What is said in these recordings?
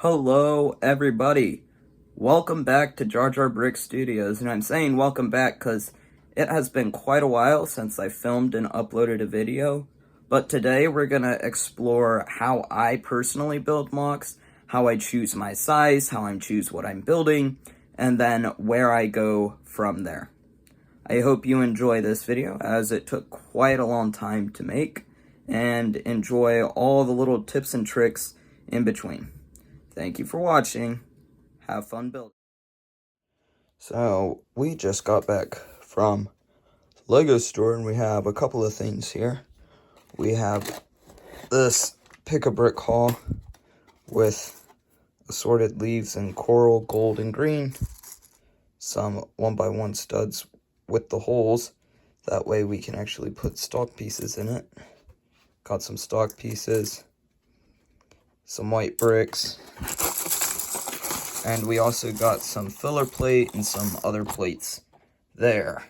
Hello, everybody. Welcome back to Jar Jar Brick Studios, and I'm saying welcome back because it has been quite a while since I filmed and uploaded a video, but today we're going to explore how I personally build Mocs, how I choose my size, how I choose what I'm building, and then where I go from there. I hope you enjoy this video, as it took quite a long time to make, and enjoy all the little tips and tricks in between. Thank you for watching. Have fun building. So, we just got back from the Lego store and we have a couple of things here. We have this pick-a-brick haul with assorted leaves in coral, gold, and green. Some 1x1 studs with the holes. That way we can actually put stock pieces in it. Got some stock pieces. Some white bricks. And we also got some filler plate and some other plates there.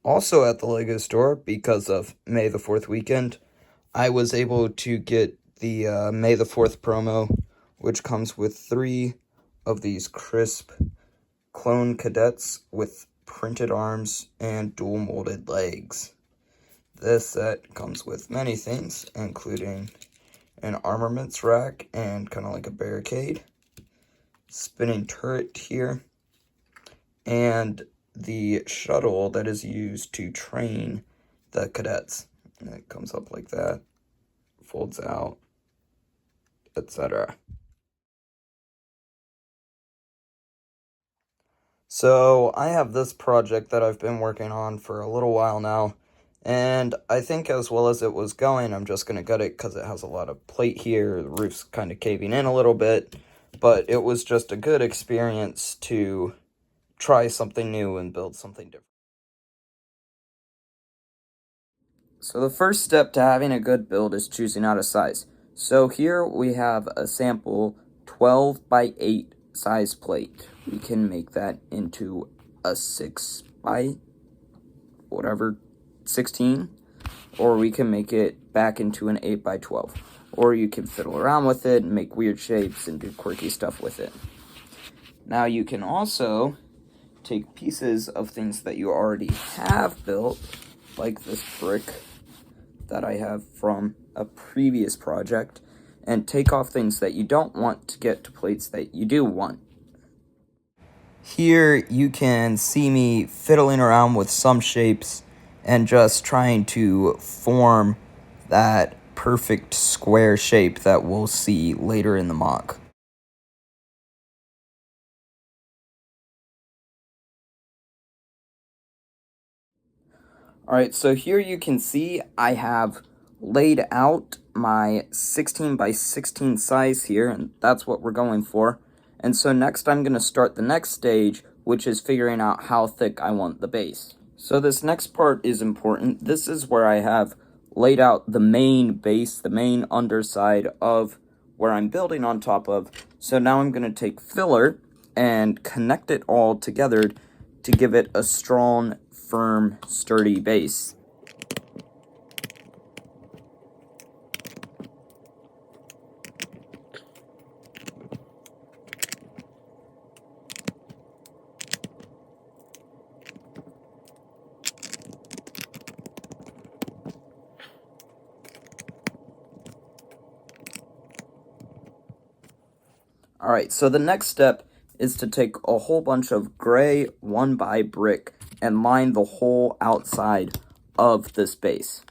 Also at the Lego store, because of May the 4th weekend, I was able to get the May the 4th promo, which comes with 3 of these crisp clone cadets with printed arms and dual molded legs. This set comes with many things, including an armaments rack and kind of like a barricade. Spinning turret here, and the shuttle that is used to train the cadets. And it comes up like that, folds out, etc. So I have this project that I've been working on for a little while now, and I think as well as it was going, I'm just going to gut it because it has a lot of plate here. The roof's kind of caving in a little bit. But it was just a good experience to try something new and build something different. So the first step to having a good build is choosing out a size. So here we have a sample 12 by 8 size plate. We can make that into a 6 by whatever, 16. Or we can make it back into an 8 by 12. Or you can fiddle around with it and make weird shapes and do quirky stuff with it. Now you can also take pieces of things that you already have built, like this brick that I have from a previous project, and take off things that you don't want to get to plates that you do want. Here you can see me fiddling around with some shapes and just trying to form that perfect square shape that we'll see later in the mock. Alright, so here you can see I have laid out my 16 by 16 size here, and that's what we're going for. And so next I'm going to start the next stage, which is figuring out how thick I want the base. So this next part is important. This is where I have laid out the main base, the main underside of where I'm building on top of. So now I'm going to take filler and connect it all together to give it a strong, firm, sturdy base. Alright, so the next step is to take a whole bunch of gray 1x brick and line the whole outside of this base.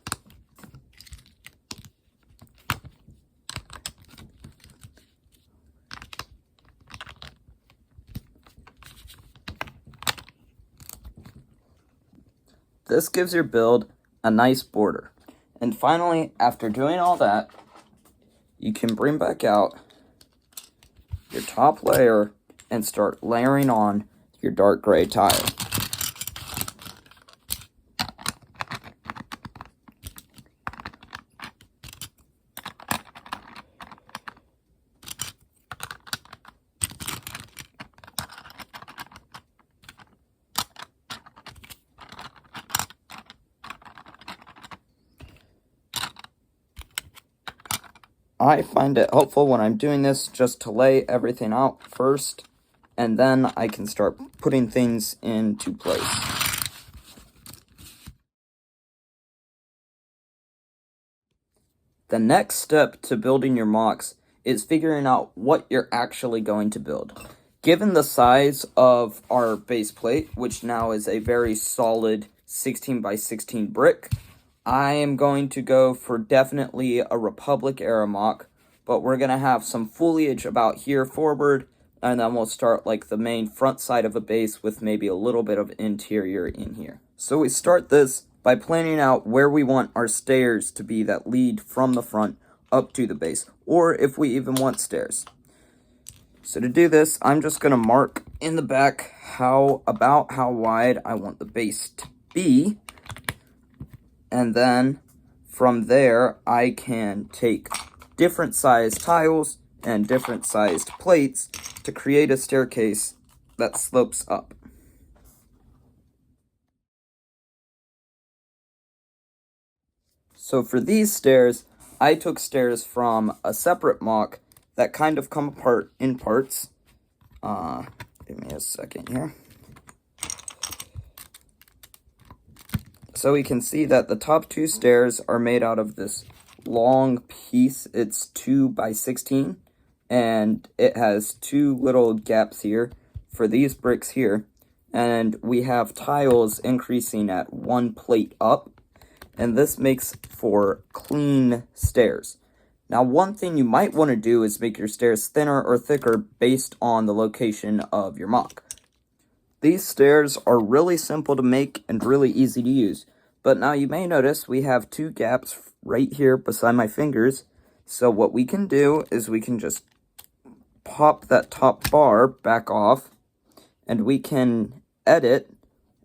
This gives your build a nice border. And finally, after doing all that, you can bring back out your top layer and start layering on your dark gray tile. I find it helpful when I'm doing this just to lay everything out first, and then I can start putting things into place. The next step to building your Mocs is figuring out what you're actually going to build. Given the size of our base plate, which now is a very solid 16 by 16 brick, I am going to go for definitely a Republic era Moc, but we're going to have some foliage about here forward, and then we'll start like the main front side of a base with maybe a little bit of interior in here. So we start this by planning out where we want our stairs to be that lead from the front up to the base, or if we even want stairs. So to do this, I'm just going to mark in the back how wide I want the base to be, and then from there I can take different sized tiles and different sized plates to create a staircase that slopes up. So for these stairs, I took stairs from a separate Moc that kind of come apart in parts. Give me a second here. So we can see that the top two stairs are made out of this long piece. It's 2 by 16, and it has two little gaps here for these bricks here. And we have tiles increasing at 1 plate up, and this makes for clean stairs. Now, one thing you might want to do is make your stairs thinner or thicker based on the location of your Moc. These stairs are really simple to make and really easy to use, but now you may notice we have 2 gaps right here beside my fingers. So what we can do is we can just pop that top bar back off, and we can edit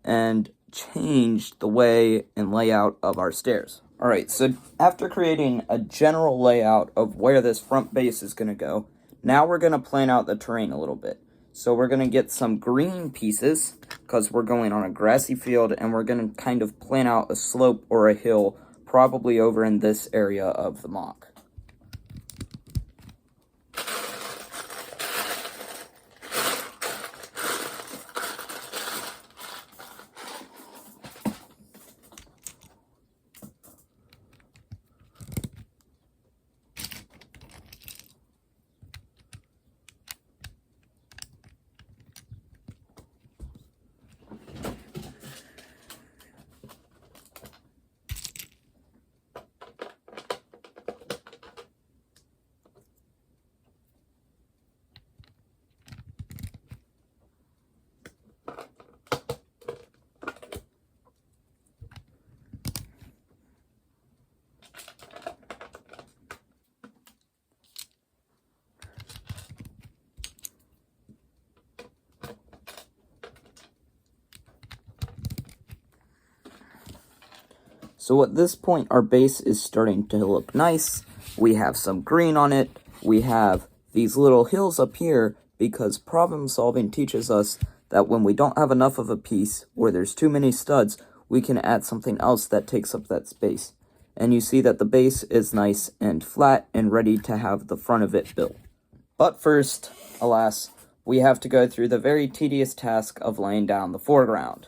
and change the way and layout of our stairs. Alright, so after creating a general layout of where this front base is going to go, now we're going to plan out the terrain a little bit. So we're going to get some green pieces, because we're going on a grassy field, and we're going to kind of plan out a slope or a hill, probably over in this area of the Moc. So at this point, our base is starting to look nice. We have some green on it. We have these little hills up here, because problem solving teaches us that when we don't have enough of a piece, or there's too many studs, we can add something else that takes up that space. And you see that the base is nice and flat and ready to have the front of it built. But first, alas, we have to go through the very tedious task of laying down the foreground.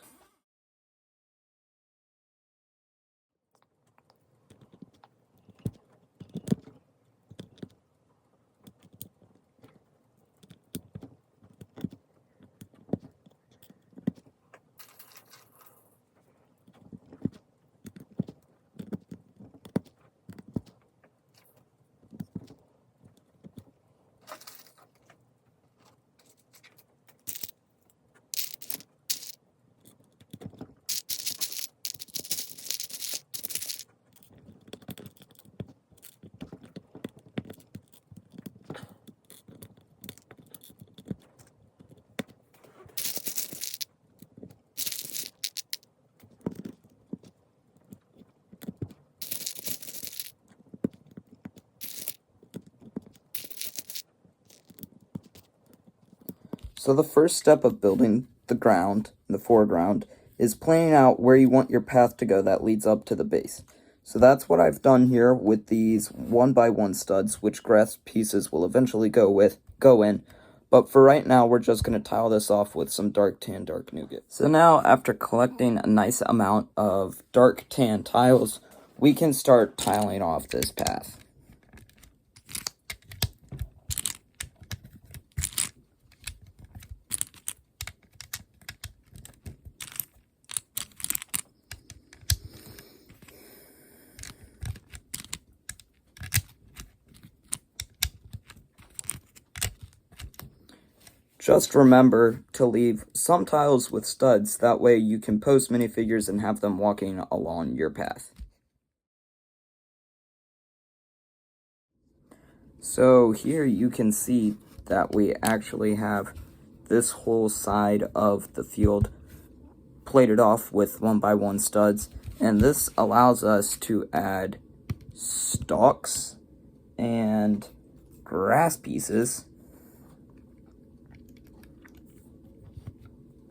So the first step of building the ground, the foreground, is planning out where you want your path to go that leads up to the base. So that's what I've done here with these 1x1 studs, which grass pieces will eventually go in. But for right now, we're just going to tile this off with some dark tan, dark nougat. So now, after collecting a nice amount of dark tan tiles, we can start tiling off this path. Just remember to leave some tiles with studs, that way you can post minifigures and have them walking along your path. So here you can see that we actually have this whole side of the field plated off with 1x1 studs, and this allows us to add stalks and grass pieces,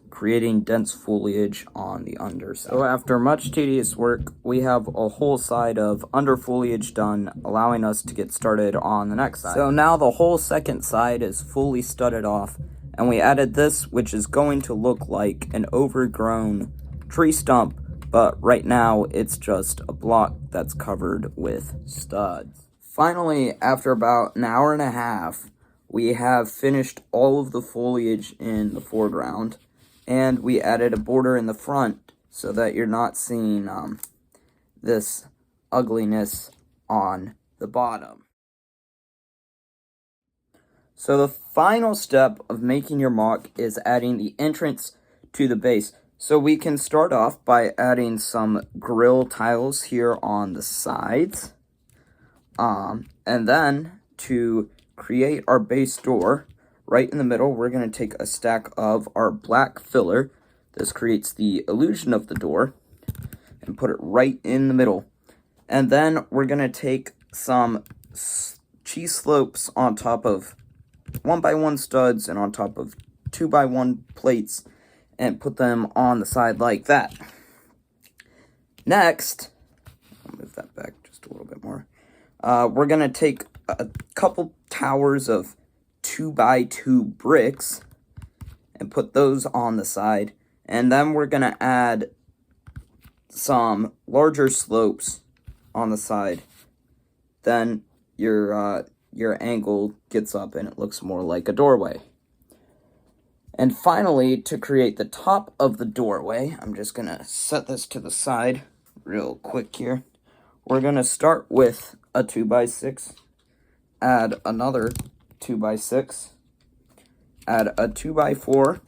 creating dense foliage on the underside. So after much tedious work, we have a whole side of under foliage done, allowing us to get started on the next side. So now the whole second side is fully studded off, and we added this, which is going to look like an overgrown tree stump, but right now it's just a block that's covered with studs. Finally, after about an hour and a half, we have finished all of the foliage in the foreground, and we added a border in the front so that you're not seeing this ugliness on the bottom. So the final step of making your mock is adding the entrance to the base. So we can start off by adding some grill tiles here on the sides. And then to create our base door, right in the middle, we're going to take a stack of our black filler. This creates the illusion of the door, and put it right in the middle. And then we're going to take some cheese slopes on top of 1x1 studs and on top of 2x1 plates, and put them on the side like that. Next, I'll move that back just a little bit more. We're going to take a couple towers of 2x2 bricks and put those on the side, and then we're gonna add some larger slopes on the side. Then your angle gets up and it looks more like a doorway. And finally, to create the top of the doorway, I'm just gonna set this to the side real quick here. We're gonna start with a 2x6, add another 2x6, add a 2x4,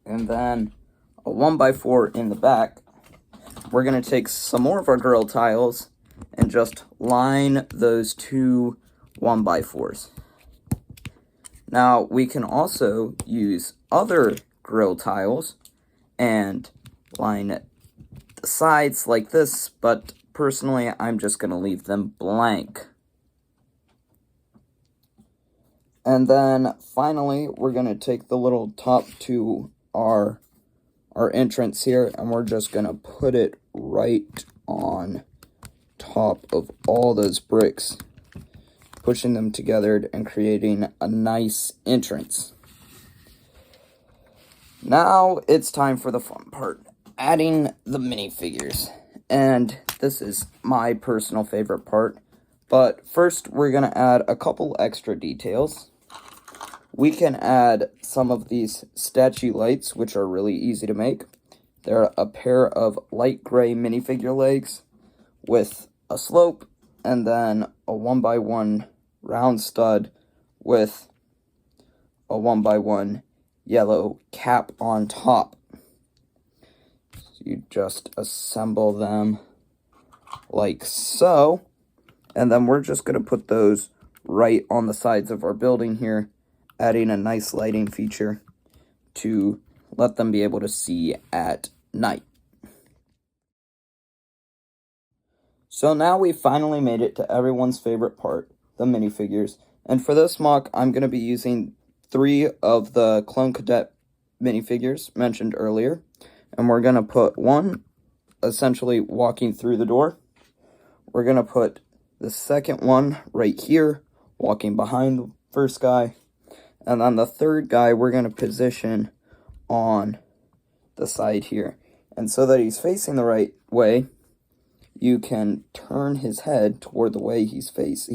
and then a 1x4 in the back. We're going to take some more of our grill tiles and just line those two 1x4s. Now, we can also use other grill tiles and line the sides like this, but personally, I'm just going to leave them blank. And then finally, we're going to take the little top to our entrance here, and we're just going to put it right on top of all those bricks, pushing them together and creating a nice entrance. Now it's time for the fun part, adding the minifigures. And this is my personal favorite part. But first, we're going to add a couple extra details. We can add some of these statue lights, which are really easy to make. They're a pair of light gray minifigure legs with a slope, and then a 1x1 round stud with a 1x1 yellow cap on top. So you just assemble them like so. And then we're just going to put those right on the sides of our building here, adding a nice lighting feature to let them be able to see at night. So now we've finally made it to everyone's favorite part, the minifigures. And for this mock, I'm going to be using 3 of the Clone Cadet minifigures mentioned earlier. And we're going to put one essentially walking through the door. We're going to put the second one right here, walking behind the first guy. And then the third guy we're going to position on the side here. And so that he's facing the right way, you can turn his head toward the way he's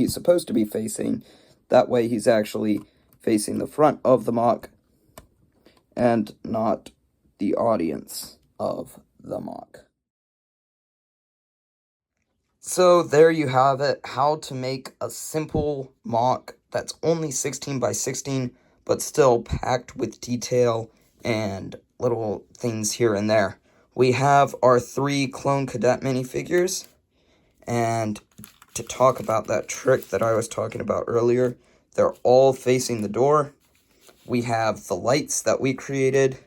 supposed to be facing. That way he's actually facing the front of the mock and not the audience of the mock. So there you have it, how to make a simple mock that's only 16 by 16, but still packed with detail and little things here and there. We have our 3 clone cadet minifigures, and to talk about that trick that I was talking about earlier, they're all facing the door. We have the lights that we created,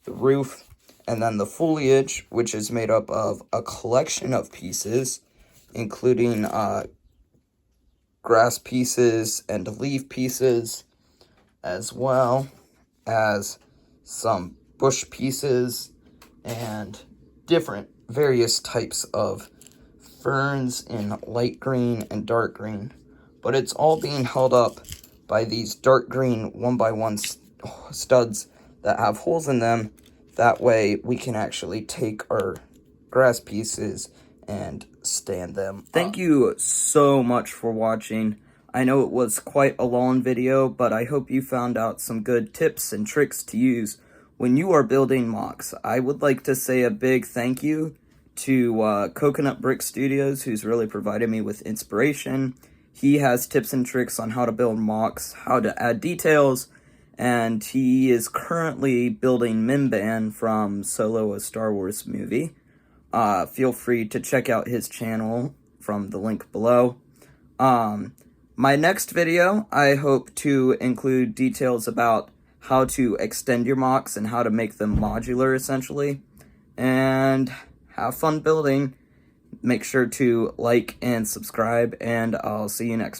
the roof, and then the foliage, which is made up of a collection of pieces, including grass pieces and leaf pieces, as well as some bush pieces and different various types of ferns in light green and dark green. But it's all being held up by these dark green 1x1 studs that have holes in them. That way we can actually take our grass pieces and stand them up. Thank you so much for watching. I know it was quite a long video, but I hope you found out some good tips and tricks to use when you are building mocks. I would like to say a big thank you to Coconut Brick Studios, who's really provided me with inspiration. He has tips and tricks on how to build mocks, how to add details, and he is currently building Mimban from Solo, a Star Wars movie. Feel free to check out his channel from the link below. My next video, I hope to include details about how to extend your mocks and how to make them modular, essentially. And have fun building. Make sure to like and subscribe, and I'll see you next time.